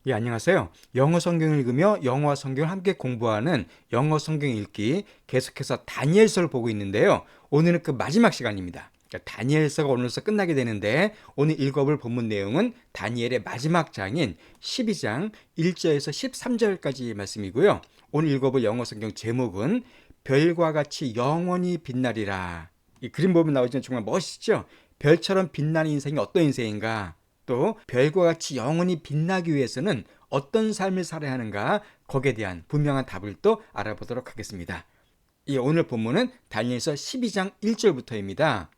예, 안녕하세요. 영어 성경 읽으며 영어와 성경을 함께 공부하는 영어 성경 읽기 계속해서 다니엘서를 보고 있는데요. 오늘은 그 마지막 시간입니다. 그러니까 다니엘서가 오늘서 끝나게 되는데 오늘 읽어볼 본문 내용은 다니엘의 마지막 장인 12장 1절에서 13절까지 말씀이고요. 오늘 읽어볼 영어 성경 제목은 별과 같이 영원히 빛나리라. 이 그림 보면 나오지만 정말 멋있죠? 별처럼 빛나는 인생이 어떤 인생인가? 또 별과 같이 영원히 빛나기 위해서는 어떤 삶을 살아야 하는가, 거기에 대한 분명한 답을 또 알아보도록 하겠습니다. 오늘 본문은 다니엘서 12장 1절부터입니다.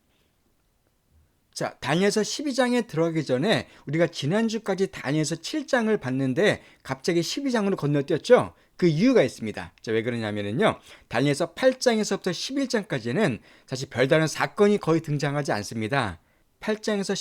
자, 다니엘서 12장에 들어가기 전에 우리가 지난주까지 다니엘서 7장을 봤는데 갑자기 12장으로 건너뛰었죠? 그 이유가 있습니다. 자, 왜 그러냐면요. 다니엘서 8장에서부터 11장까지는 사실 별다른 사건이 거의 등장하지 않습니다. 8장에서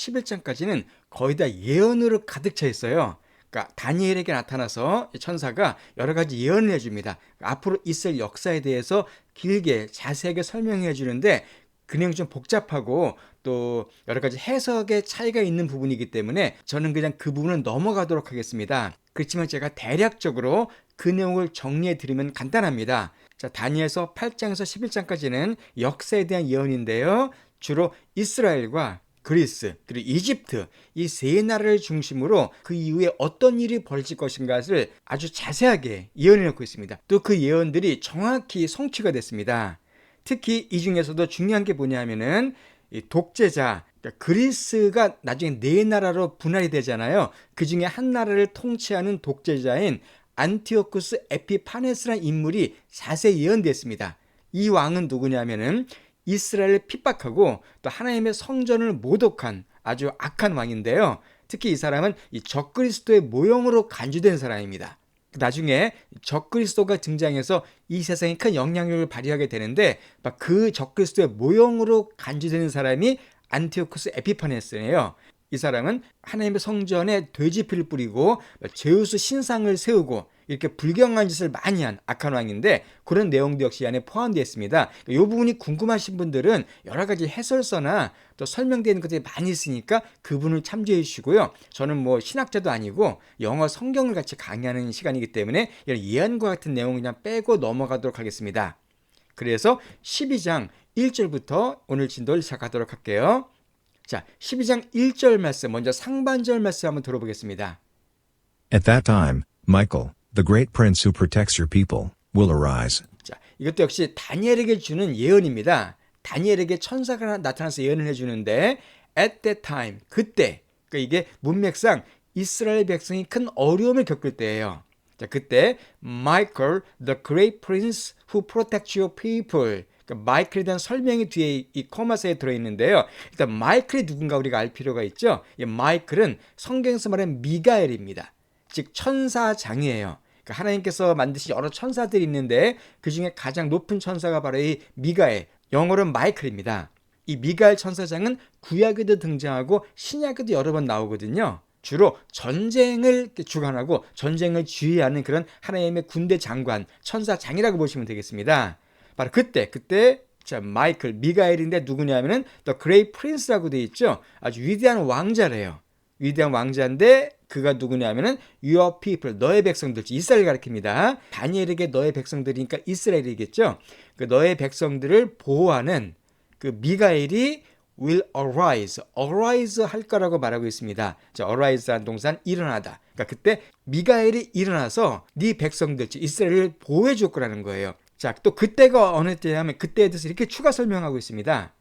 11장까지는 거의 다 예언으로 가득 차 있어요. 그러니까 다니엘에게 나타나서 천사가 여러 가지 예언을 해줍니다. 앞으로 있을 역사에 대해서 길게 자세하게 설명해 주는데 그 내용이 좀 복잡하고 또 여러 가지 해석의 차이가 있는 부분이기 때문에 저는 그냥 그 부분은 넘어가도록 하겠습니다. 그렇지만 제가 대략적으로 그 내용을 정리해 드리면 간단합니다. 자, 다니엘서 8장에서 11장까지는 역사에 대한 예언인데요. 주로 이스라엘과 그리스 그리고 이집트 이 세 나라를 중심으로 그 이후에 어떤 일이 벌어질 것인가를 아주 자세하게 예언해 놓고 있습니다. 또 그 예언들이 정확히 성취가 됐습니다. 특히 이 중에서도 중요한 게 뭐냐면은 이 독재자, 그러니까 그리스가 나중에 네 나라로 분할이 되잖아요. 그 중에 한 나라를 통치하는 독재자인 안티오쿠스 에피파네스라는 인물이 자세히 예언됐습니다. 이 왕은 누구냐면은 이스라엘을 핍박하고 또 하나님의 성전을 모독한 아주 악한 왕인데요. 특히 이 사람은 이 적그리스도의 모형으로 간주된 사람입니다. 나중에 적그리스도가 등장해서 이 세상에 큰 영향력을 발휘하게 되는데 그 적그리스도의 모형으로 간주되는 사람이 안티오쿠스 에피파네스예요. 이 사람은 하나님의 성전에 돼지피를 뿌리고 제우스 신상을 세우고 이렇게 불경한 짓을 많이 한 악한 왕인데 그런 내용도 역시 이 안에 포함되어 있습니다. 이 부분이 궁금하신 분들은 여러 가지 해설서나 또 설명되는 것들이 많이 있으니까 그분을 참조해 주시고요. 저는 뭐 신학자도 아니고 영어 성경을 같이 강의하는 시간이기 때문에 이런 예언과 같은 내용을 그냥 빼고 넘어가도록 하겠습니다. 그래서 12장 1절부터 오늘 진도를 시작하도록 할게요. 자, 12장 1절 말씀, 먼저 상반절 말씀 한번 들어보겠습니다. At that time, Michael, the great prince who protects your people, will arise. 자, 이것도 역시 다니엘에게 주는 예언입니다. 다니엘에게 천사가 나타나서 예언을 해주는데 at that time, 그때, 그러니까 이게 문맥상 이스라엘 백성이 큰 어려움을 겪을 때예요. 자, 그때 Michael, the great prince who protects your people. 마이클에 대한 설명이 뒤에 이 코마스에 들어있는데요. 일단 마이클이 누군가 우리가 알 필요가 있죠. 이 마이클은 성경에서 말하는 미가엘입니다. 즉 천사장이에요. 그러니까 하나님께서 만드신 여러 천사들이 있는데 그 중에 가장 높은 천사가 바로 이 미가엘, 영어로는 마이클입니다. 이 미가엘 천사장은 구약에도 등장하고 신약에도 여러 번 나오거든요. 주로 전쟁을 주관하고 전쟁을 지휘하는 그런 하나님의 군대 장관, 천사장이라고 보시면 되겠습니다. 바로 그때 자, 마이클, 미가엘인데 누구냐면은 The Great Prince라고 되어 있죠. 아주 위대한 왕자래요. 위대한 왕자인데 그가 누구냐면은 Your people, 너의 백성들, 이스라엘 가리킵니다. 다니엘에게 너의 백성들이니까 이스라엘이겠죠. 그 너의 백성들을 보호하는 그 미가엘이 will arise 할 거라고 말하고 있습니다. 자, arise라는 동사는 일어나다. 그러니까 그때 미가엘이 일어나서 네 백성들, 이스라엘을 보호해 줄 거라는 거예요. 자, 또 그때가 어느 때냐면 그때에 대해서 이렇게 추가 설명하고 있습니다.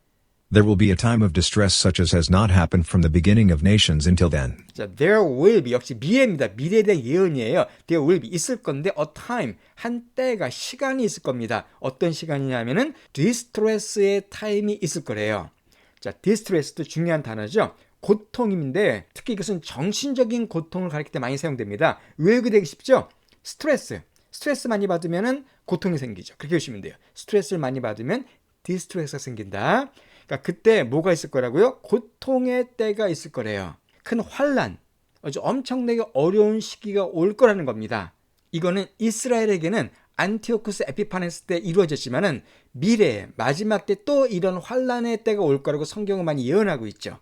There will be a time of distress such as has not happened from the beginning of nations until then. 자, there will be 역시 미래입니다. 미래에 대한 예언이에요. There will be 있을 건데 a time 한 때가 시간이 있을 겁니다. 어떤 시간이냐면은 distress의 타임이 있을 거래요. 자, distress도 중요한 단어죠. 고통인데 특히 이것은 정신적인 고통을 가리킬 때 많이 사용됩니다. 왜 그렇게 되기 쉽죠? 스트레스 많이 받으면 고통이 생기죠. 그렇게 보시면 돼요. 스트레스를 많이 받으면 디스트레스가 생긴다. 그러니까 그때 뭐가 있을 거라고요? 고통의 때가 있을 거래요. 큰 환란, 아주 엄청나게 어려운 시기가 올 거라는 겁니다. 이거는 이스라엘에게는 안티오쿠스 에피파네스 때 이루어졌지만은 미래에 마지막 때 또 이런 환란의 때가 올 거라고 성경은 많이 예언하고 있죠.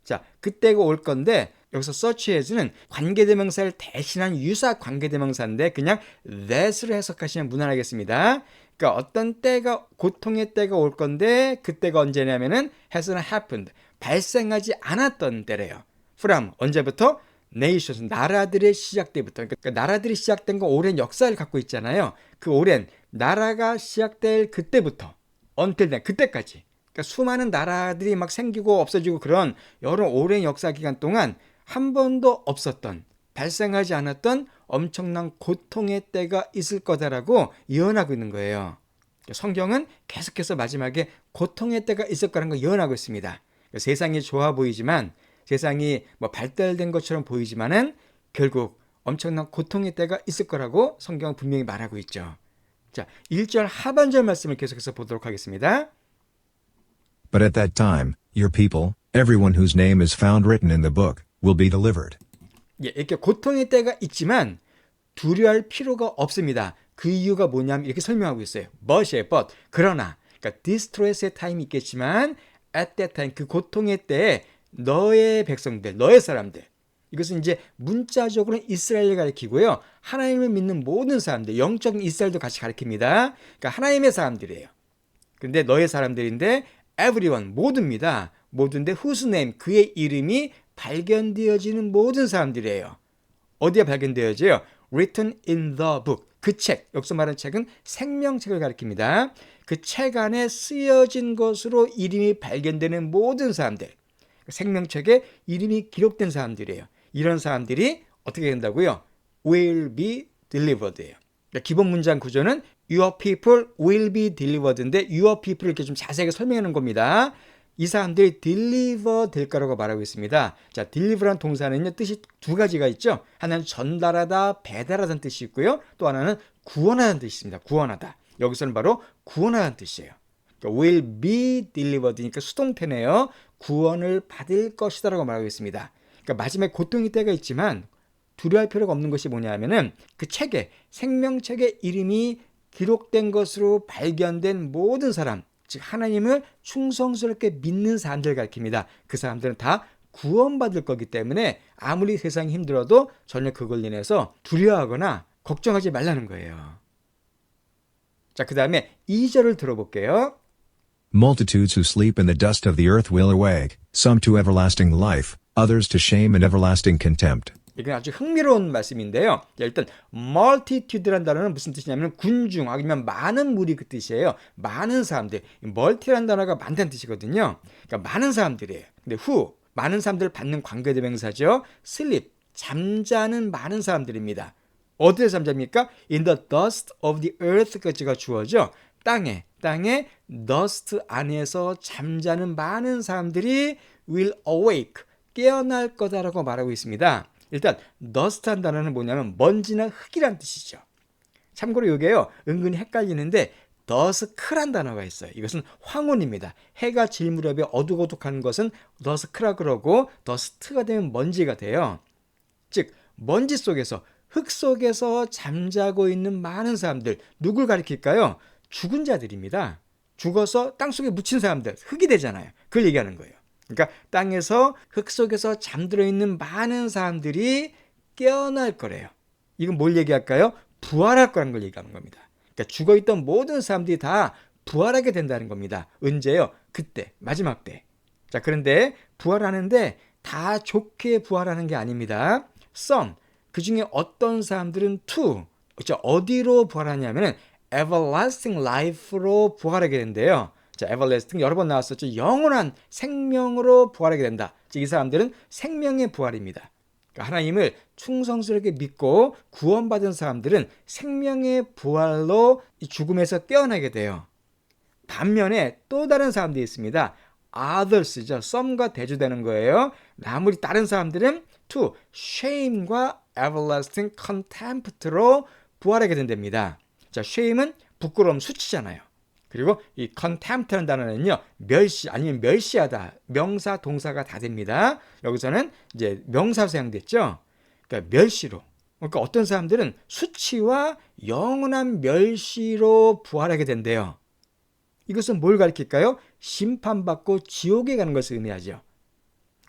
자, 그때가 올 건데 여기서 such as는 관계대명사를 대신한 유사 관계대명사인데 그냥 that으로 해석하시면 무난하겠습니다. 그러니까 어떤 때가 고통의 때가 올 건데 그 때가 언제냐면은 has not happened. 발생하지 않았던 때래요. from 언제부터? nations 나라들의 시작 때부터. 그러니까 나라들이 시작된 건 오랜 역사를 갖고 있잖아요. 그 오랜 나라가 시작될 그때부터 until then 그때까지. 그러니까 수많은 나라들이 막 생기고 없어지고 그런 여러 오랜 역사 기간 동안 한 번도 없었던 발생하지 않았던 엄청난 고통의 때가 있을 거다라고 예언하고 있는 거예요. 성경은 계속해서 마지막에 고통의 때가 있을 거라는 걸 예언하고 있습니다. 세상이 좋아 보이지만 세상이 뭐 발달된 것처럼 보이지만은 결국 엄청난 고통의 때가 있을 거라고 성경은 분명히 말하고 있죠. 자, 1절 하반절 말씀을 계속해서 보도록 하겠습니다. But at that time, your people, everyone whose name is found written in the book, will be delivered. 예, 이렇게 고통의 때가 있지만 두려워할 필요가 없습니다. 그 이유가 뭐냐면 이렇게 설명하고 있어요. but 그러나 그러니까 distress의 타임이 있겠지만 at that time 그 고통의 때에 너의 백성들, 너의 사람들 이것은 이제 문자적으로는 이스라엘을 가리키고요. 하나님을 믿는 모든 사람들, 영적인 이스라엘도 같이 가리킵니다. 그러니까 하나님의 사람들이에요. 근데 너의 사람들인데 everyone 모두입니다. 모두인데 whose name 그의 이름이 발견되어지는 모든 사람들이에요. 어디에 발견되어져요? Written in the book. 그 책, 여기서 말하는 책은 생명책을 가리킵니다. 그 책 안에 쓰여진 것으로 이름이 발견되는 모든 사람들. 생명책에 이름이 기록된 사람들이에요. 이런 사람들이 어떻게 된다고요? will be delivered예요. 그러니까 기본 문장 구조는 your people will be delivered인데 your people을 이렇게 좀 자세하게 설명하는 겁니다. 이 사람들이 deliver 될 거라고 말하고 있습니다. 자, deliver란 동사는요, 뜻이 두 가지가 있죠. 하나는 전달하다, 배달하다는 뜻이 있고요. 또 하나는 구원하다는 뜻이 있습니다. 구원하다. 여기서는 바로 구원하다는 뜻이에요. 그러니까 will be delivered니까 수동태네요. 구원을 받을 것이다라고 말하고 있습니다. 그러니까 마지막에 고통의 때가 있지만 두려워할 필요가 없는 것이 뭐냐면은 그 책에 생명책의 이름이 기록된 것으로 발견된 모든 사람, 즉 하나님을 충성스럽게 믿는 사람들 가르칩니다. 그 사람들은 다 구원받을 거기 때문에 아무리 세상이 힘들어도 전혀 그걸 인해서 두려워하거나 걱정하지 말라는 거예요. 자, 그 다음에 2절을 들어볼게요. Multitudes who sleep in the dust of the earth will awake, some to everlasting life, others to shame and everlasting contempt. 이건 아주 흥미로운 말씀인데요. 일단 multitude라는 단어는 무슨 뜻이냐면 군중 아니면 많은 무리 그 뜻이에요. 많은 사람들. multi라는 단어가 많다는 뜻이거든요. 그러니까 많은 사람들이에요. 근데 who 많은 사람들을 받는 관계대명사죠. sleep 잠자는 많은 사람들입니다. 어디에 잠잡니까? In the dust of the earth까지가 주어져. 땅에 dust 안에서 잠자는 많은 사람들이 will awake 깨어날 거다라고 말하고 있습니다. 일단 dust한 단어는 뭐냐면 먼지나 흙이란 뜻이죠. 참고로 이게요 은근히 헷갈리는데 dust란 단어가 있어요. 이것은 황혼입니다. 해가 질 무렵에 어둑어둑한 것은 dust라 그러고 dust가 되면 먼지가 돼요. 즉 먼지 속에서 흙 속에서 잠자고 있는 많은 사람들 누굴 가리킬까요? 죽은 자들입니다. 죽어서 땅속에 묻힌 사람들 흙이 되잖아요. 그걸 얘기하는 거예요. 그러니까 땅에서 흙 속에서 잠들어 있는 많은 사람들이 깨어날 거래요. 이건 뭘 얘기할까요? 부활할 거라는 걸 얘기하는 겁니다. 그러니까 죽어있던 모든 사람들이 다 부활하게 된다는 겁니다. 언제요? 그때, 마지막 때. 자, 그런데 부활하는데 다 좋게 부활하는 게 아닙니다. some, 그 중에 어떤 사람들은 to, 어디로 부활하냐면은 everlasting life로 부활하게 된대요. 자, everlasting 여러 번 나왔었죠. 영원한 생명으로 부활하게 된다. 즉, 이 사람들은 생명의 부활입니다. 그러니까 하나님을 충성스럽게 믿고 구원받은 사람들은 생명의 부활로 이 죽음에서 깨어나게 돼요. 반면에 또 다른 사람들이 있습니다. others죠. some과 대조되는 거예요. 아무리 다른 사람들은 to shame과 everlasting contempt로 부활하게 된답니다. 자, shame은 부끄러움, 수치잖아요. 그리고 이 contempt라는 단어는요, 멸시 아니면 멸시하다, 명사, 동사가 다 됩니다. 여기서는 이제 명사 사용됐죠. 그러니까 멸시로. 그러니까 어떤 사람들은 수치와 영원한 멸시로 부활하게 된대요. 이것은 뭘 가리킬까요? 심판받고 지옥에 가는 것을 의미하죠.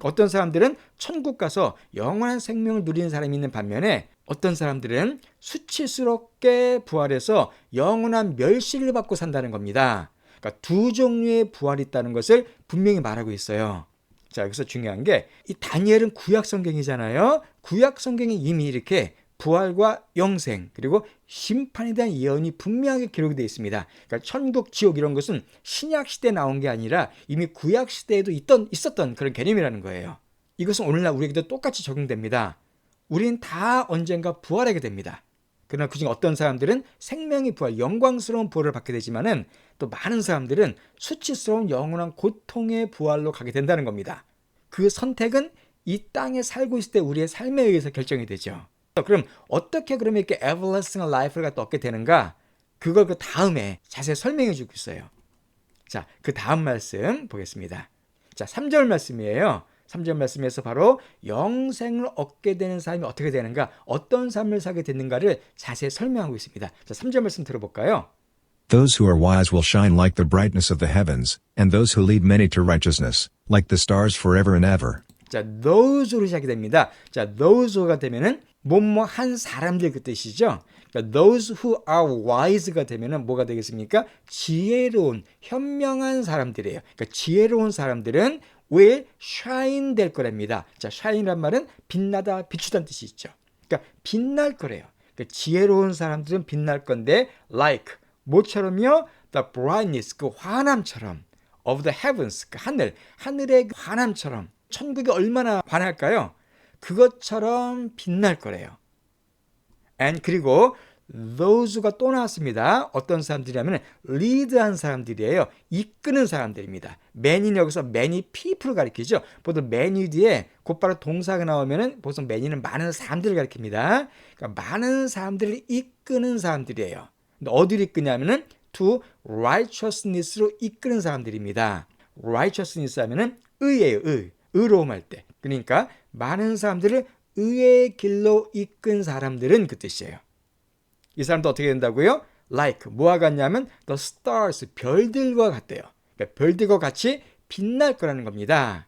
어떤 사람들은 천국 가서 영원한 생명을 누리는 사람이 있는 반면에 어떤 사람들은 수치스럽게 부활해서 영원한 멸시를 받고 산다는 겁니다. 그러니까 두 종류의 부활이 있다는 것을 분명히 말하고 있어요. 자, 여기서 중요한 게 이 다니엘은 구약 성경이잖아요. 구약 성경에 이미 이렇게 부활과 영생 그리고 심판에 대한 예언이 분명하게 기록이 되어 있습니다. 그러니까 천국, 지옥 이런 것은 신약 시대에 나온 게 아니라 이미 구약 시대에도 있었던 그런 개념이라는 거예요. 이것은 오늘날 우리에게도 똑같이 적용됩니다. 우린 다 언젠가 부활하게 됩니다. 그러나 그중 어떤 사람들은 생명의 부활, 영광스러운 부활을 받게 되지만은 또 많은 사람들은 수치스러운 영원한 고통의 부활로 가게 된다는 겁니다. 그 선택은 이 땅에 살고 있을 때 우리의 삶에 의해서 결정이 되죠. 그럼 어떻게 그러면 이렇게 everlasting life를 갖다 얻게 되는가? 그걸 그 다음에 자세히 설명해 주고 있어요. 자, 그 다음 말씀 보겠습니다. 자, 3절 말씀이에요. 3절 말씀에서 바로 영생을 얻게 되는 삶이 어떻게 되는가, 어떤 삶을 살게 되는가를 자세히 설명하고 있습니다. 자, 3절 말씀 들어볼까요? Those who are wise will shine like the brightness of the heavens, and those who lead many to righteousness, like the stars forever and ever. 자, those로 시작이 됩니다. 자, those가 되면은 뭐뭐한 사람들 그 뜻이죠. 그러니까 those who are wise가 되면은 뭐가 되겠습니까? 지혜로운, 현명한 사람들이에요. 그러니까 지혜로운 사람들은 will shine 될 거랍니다. 자, shine이란 말은 빛나다, 비추다는 뜻이 있죠. 그러니까 빛날 거래요. 그러니까 지혜로운 사람들은 빛날 건데 like 뭐처럼요? The brightness, 그 환함처럼 of the heavens, 그 하늘의 환함처럼 천국이 얼마나 환할까요? 그것처럼 빛날 거래요. And 그리고 those가 또 나왔습니다. 어떤 사람들이냐면 lead한 사람들이에요. 이끄는 사람들입니다. man이 여기서 many people을 가리키죠. 보통 many 뒤에 곧바로 동사가 나오면은 보통 many는 많은 사람들을 가리킵니다. 그러니까 많은 사람들을 이끄는 사람들이에요. 근데 어디를 이끄냐면은 to righteousness로 이끄는 사람들입니다. righteousness 하면은 의예요. 의로움 할 때. 그러니까 많은 사람들을 의의 길로 이끈 사람들은 그 뜻이에요. 이 사람도 어떻게 된다고요? Like 뭐와 같냐면 the stars, 별들과 같대요. 그러니까 별들과 같이 빛날 거라는 겁니다.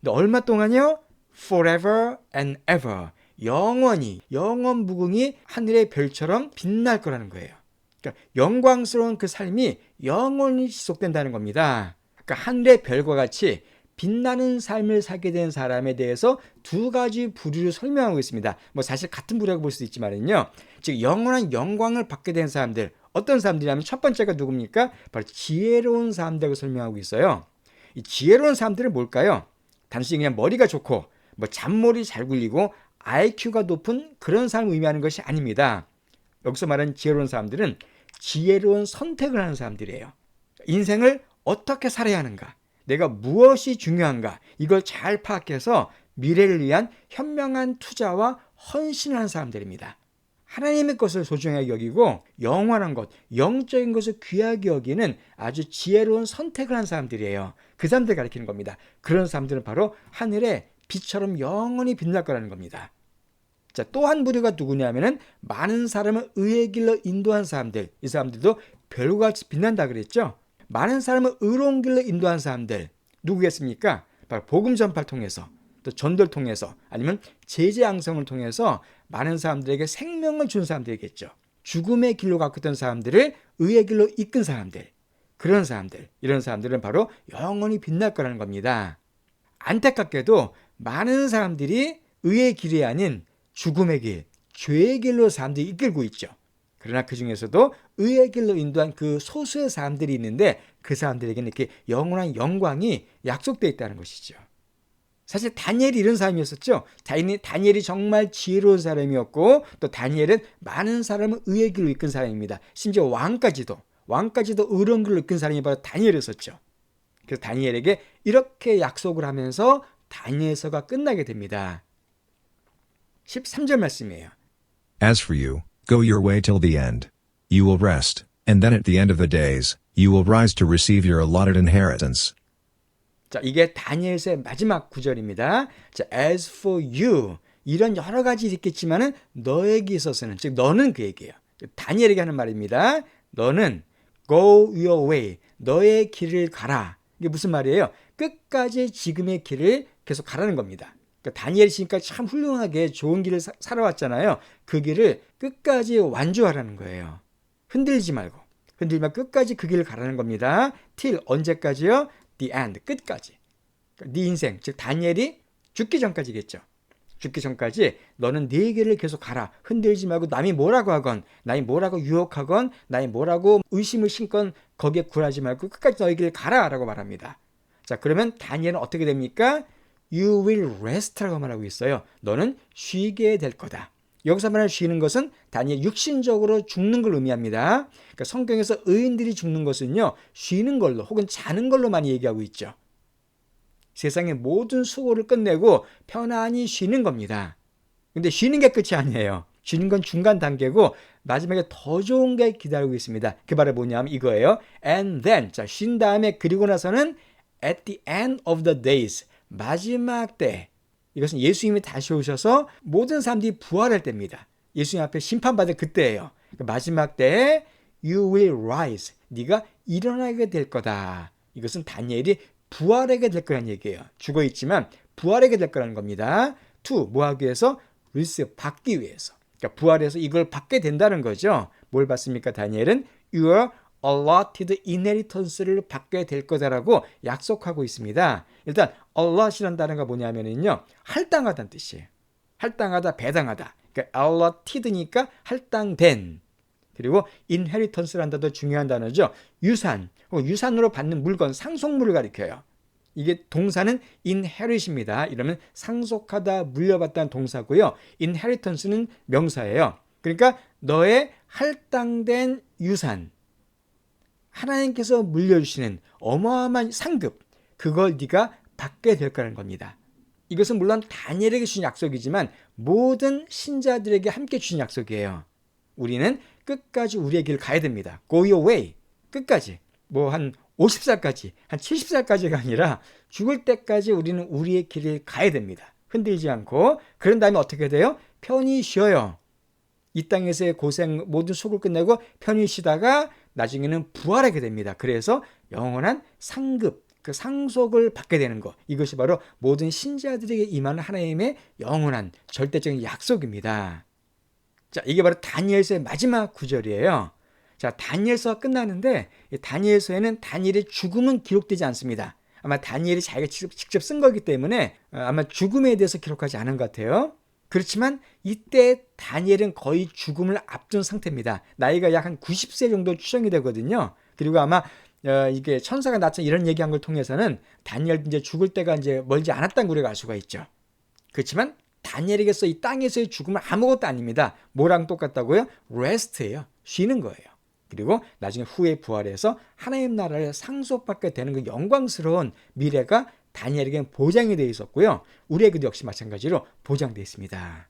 근데 얼마 동안요? Forever and ever. 영원히, 영원 무궁히 하늘의 별처럼 빛날 거라는 거예요. 그러니까 영광스러운 그 삶이 영원히 지속된다는 겁니다. 그러니까 하늘의 별과 같이 빛나는 삶을 살게 된 사람에 대해서 두 가지 부류를 설명하고 있습니다. 뭐 사실 같은 부류라고 볼 수도 있지만요. 즉 영원한 영광을 받게 된 사람들, 어떤 사람들이냐면 첫 번째가 누굽니까? 바로 지혜로운 사람들이라고 설명하고 있어요. 이 지혜로운 사람들은 뭘까요? 단순히 그냥 머리가 좋고 뭐 잔머리 잘 굴리고 IQ가 높은 그런 사람을 의미하는 것이 아닙니다. 여기서 말하는 지혜로운 사람들은 지혜로운 선택을 하는 사람들이에요. 인생을 어떻게 살아야 하는가? 내가 무엇이 중요한가? 이걸 잘 파악해서 미래를 위한 현명한 투자와 헌신을 하는 사람들입니다. 하나님의 것을 소중하게 여기고 영원한 것, 영적인 것을 귀하게 여기는 아주 지혜로운 선택을 한 사람들이에요. 그 사람들 가리키는 겁니다. 그런 사람들은 바로 하늘의 빛처럼 영원히 빛날 거라는 겁니다. 자, 또 한 부류가 누구냐면은 많은 사람을 의의 길로 인도한 사람들. 이 사람들도 별과 같이 빛난다 그랬죠? 많은 사람을 의로운 길로 인도한 사람들 누구겠습니까? 바로 복음 전파를 통해서 또 전도를 통해서 아니면 제재 양성을 통해서 많은 사람들에게 생명을 준 사람들이겠죠. 죽음의 길로 갔던 사람들을 의의 길로 이끈 사람들, 그런 사람들, 이런 사람들은 바로 영원히 빛날 거라는 겁니다. 안타깝게도 많은 사람들이 의의 길이 아닌 죽음의 길, 죄의 길로 사람들이 이끌고 있죠. 그러나 그 중에서도 의의 길로 인도한 그 소수의 사람들이 있는데 그 사람들에게는 이렇게 영원한 영광이 약속되어 있다는 것이죠. 사실 다니엘이 이런 사람이었었죠. 다니엘이 정말 지혜로운 사람이었고 또 다니엘은 많은 사람을 의의 길로 이끈 사람입니다. 심지어 왕까지도 의로운 길로 이끈 사람이 바로 다니엘이었었죠. 그래서 다니엘에게 이렇게 약속을 하면서 다니엘서가 끝나게 됩니다. 13절 말씀이에요. As for you, go your way till the end. You will rest, and then at the end of the days, you will rise to receive your allotted inheritance. 자, 이게 다니엘서의 마지막 구절입니다. 자, as for you. 이런 여러 가지 있겠지만은 너에게 있어서는, 즉 너는 그 얘기예요. 다니엘에게 하는 말입니다. 너는 go your way. 너의 길을 가라. 이게 무슨 말이에요? 끝까지 지금의 길을 계속 가라는 겁니다. 그러니까 다니엘이 지금까지 참 훌륭하게 좋은 길을 살아왔잖아요. 그 길을 끝까지 완주하라는 거예요. 흔들리지 말고. 흔들면 끝까지 그 길을 가라는 겁니다. till 언제까지요? the end, 끝까지. 그러니까 네 인생, 즉 다니엘이 죽기 전까지겠죠. 죽기 전까지 너는 네 길을 계속 가라. 흔들지 말고 남이 뭐라고 하건, 남이 뭐라고 유혹하건, 남이 뭐라고 의심을 심건 거기에 굴하지 말고 끝까지 너의 길을 가라 라고 말합니다. 자, 그러면 다니엘은 어떻게 됩니까? You will rest라고 말하고 있어요. 너는 쉬게 될 거다. 여기서 말하는 쉬는 것은 다니엘 육신적으로 죽는 걸 의미합니다. 그러니까 성경에서 의인들이 죽는 것은요, 쉬는 걸로 혹은 자는 걸로 많이 얘기하고 있죠. 세상의 모든 수고를 끝내고 편안히 쉬는 겁니다. 근데 쉬는 게 끝이 아니에요. 쉬는 건 중간 단계고 마지막에 더 좋은 게 기다리고 있습니다. 그 말이 뭐냐면 이거예요. And then, 자, 쉰 다음에 그리고 나서는 at the end of the days, 마지막 때, 이것은 예수님이 다시 오셔서 모든 사람들이 부활할 때입니다. 예수님 앞에 심판받을 그때예요. 마지막 때에 you will rise, 네가 일어나게 될 거다. 이것은 다니엘이 부활하게 될 거라는 얘기예요. 죽어있지만 부활하게 될 거라는 겁니다. to, 뭐 하기 위해서? receive, 받기 위해서. 그러니까 부활해서 이걸 받게 된다는 거죠. 뭘 받습니까? 다니엘은 your allotted inheritance를 받게 될 거다라고 약속하고 있습니다. 일단 allot이라는 단어가 뭐냐면요, 할당하다는 뜻이에요. 할당하다, 배당하다. 그러니까 alloted니까 할당된. 그리고 inheritance라는 단어도 중요한 단어죠. 유산, 유산으로 받는 물건, 상속물을 가리켜요. 이게 동사는 inherit입니다. 이러면 상속하다, 물려받다는 동사고요. inheritance는 명사예요. 그러니까 너의 할당된 유산, 하나님께서 물려주시는 어마어마한 상급, 그걸 네가 받게 될 거라는 겁니다. 이것은 물론 다니엘에게 주신 약속이지만 모든 신자들에게 함께 주신 약속이에요. 우리는 끝까지 우리의 길을 가야 됩니다. Go your way. 끝까지. 뭐 한 50살까지, 한 70살까지가 아니라 죽을 때까지 우리는 우리의 길을 가야 됩니다. 흔들지 않고. 그런 다음에 어떻게 돼요? 편히 쉬어요. 이 땅에서의 고생, 모든 수고를 끝내고 편히 쉬다가 나중에는 부활하게 됩니다. 그래서 영원한 상급, 그 상속을 받게 되는 것. 이것이 바로 모든 신자들에게 임하는 하나님의 영원한 절대적인 약속입니다. 자, 이게 바로 다니엘서의 마지막 구절이에요. 자, 다니엘서가 끝나는데 이 다니엘서에는 다니엘의 죽음은 기록되지 않습니다. 아마 다니엘이 자기가 직접 쓴 거기 때문에 아마 죽음에 대해서 기록하지 않은 것 같아요. 그렇지만 이때 다니엘은 거의 죽음을 앞둔 상태입니다. 나이가 약 한 90세 정도 추정이 되거든요. 그리고 아마 이게 천사가 나타나 이런 얘기한 걸 통해서는 다니엘도 이제 죽을 때가 이제 멀지 않았다는 우리가 알 수가 있죠. 그렇지만 다니엘에게서 이 땅에서의 죽음은 아무것도 아닙니다. 뭐랑 똑같다고요? rest예요. 쉬는 거예요. 그리고 나중에 후에 부활해서 하나님 나라를 상속받게 되는 그 영광스러운 미래가 다니엘에게는 보장이 되어 있었고요. 우리에게도 역시 마찬가지로 보장되어 있습니다.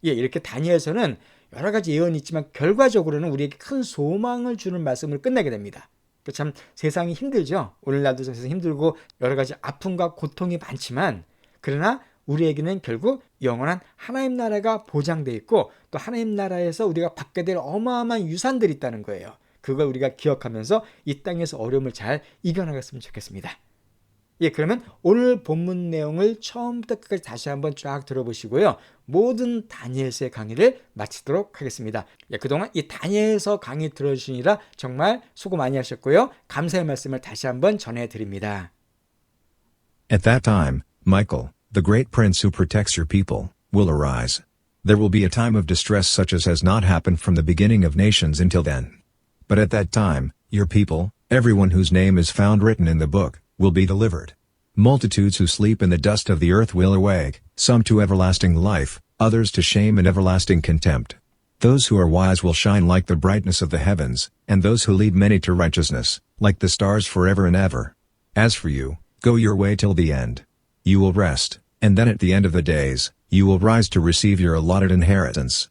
예, 이렇게 다니엘서는 여러 가지 예언이 있지만 결과적으로는 우리에게 큰 소망을 주는 말씀을 끝내게 됩니다. 참 세상이 힘들죠. 오늘날도 세상이 힘들고 여러 가지 아픔과 고통이 많지만 그러나 우리에게는 결국 영원한 하나님 나라가 보장되어 있고 또 하나님 나라에서 우리가 받게 될 어마어마한 유산들이 있다는 거예요. 그걸 우리가 기억하면서 이 땅에서 어려움을 잘 이겨나갔으면 좋겠습니다. 예, 그러면 오늘 본문 내용을 처음부터 끝까지 다시 한번 쫙 들어보시고요. 모든 다니엘서의 강의를 마치도록 하겠습니다. 예, 그동안 이 다니엘서 강의 들어주시느라 정말 수고 많이 하셨고요. 감사의 말씀을 다시 한번 전해드립니다. At that time, Michael, the great prince who protects your people, will arise. There will be a time of distress such as has not happened from the beginning of nations until then. But at that time, your people, everyone whose name is found written in the book, will be delivered. Multitudes who sleep in the dust of the earth will awake, some to everlasting life, others to shame and everlasting contempt. Those who are wise will shine like the brightness of the heavens, and those who lead many to righteousness, like the stars forever and ever. As for you, go your way till the end. You will rest, and then at the end of the days, you will rise to receive your allotted inheritance.